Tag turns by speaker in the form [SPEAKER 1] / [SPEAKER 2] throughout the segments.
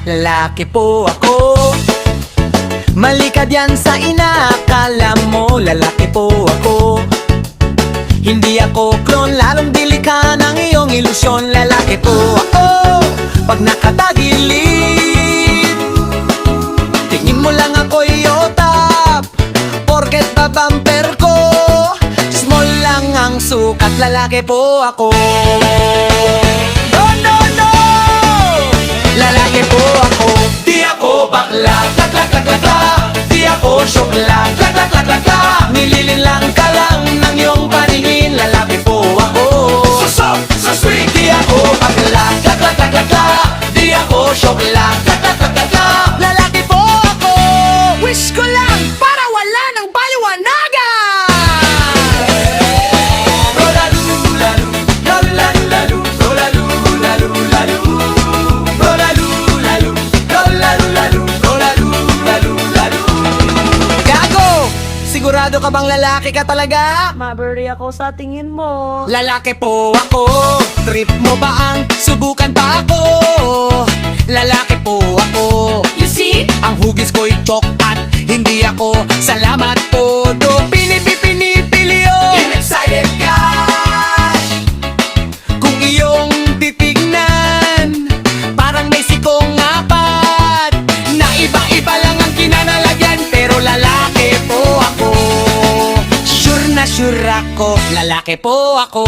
[SPEAKER 1] lalaki po ako. Mali ka diyan sa inakala mo, lalaki po ako. Hindi ako clone, lalong dili ka ng iyong ilusyon, lalaki po ako. Pag nakatagilid, tingin mo lang ako'y otap, porket babamper ko, small lang ang sukat, lalaki po ako. No, no, no! Lalaki po ako. Di ako bakla, klak, klak, klak, klak, klak. Di ako syokla, klak, klak, klak, klak, klak. Nililin lang ka lang ng iyong paningin, lalaki po ako. So sweet. Di ako bakla, klak, klak, klak, klak, klak. Di ako syokla, klak, klak, klak, klak, klak. Lalaki po ako.
[SPEAKER 2] Wish ko lang para wala ng paliwanagan.
[SPEAKER 1] Sigurado ka bang lalaki ka talaga?
[SPEAKER 2] Maburi ako sa tingin mo.
[SPEAKER 1] Lalaki po ako. Trip mo ba ang subukan pa ako? Lalaki po ako.
[SPEAKER 2] You see?
[SPEAKER 1] Ang hugis ko'y chok at hindi ako salamat po do. Pinipili
[SPEAKER 2] I'm excited ka.
[SPEAKER 1] kung iyong titignan, parang may sikong apat na iba-iba lang ang kinanalagyan, pero lalaki po ako. Sure na sure ako, lalaki po ako.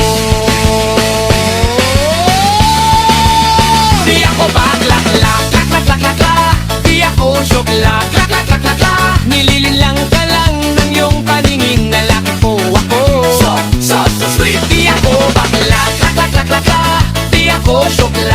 [SPEAKER 1] Di ako bakla, klak, klak, klak, klak, klak, klak. Di ako syokla, klak, klak, klak, klak, klak. Nililin lang ka lang ng iyong paningin, lalaki po ako.
[SPEAKER 2] So sweet.
[SPEAKER 1] Di ako bakla, klak, klak, klak, klak, klak. Di ako syokla,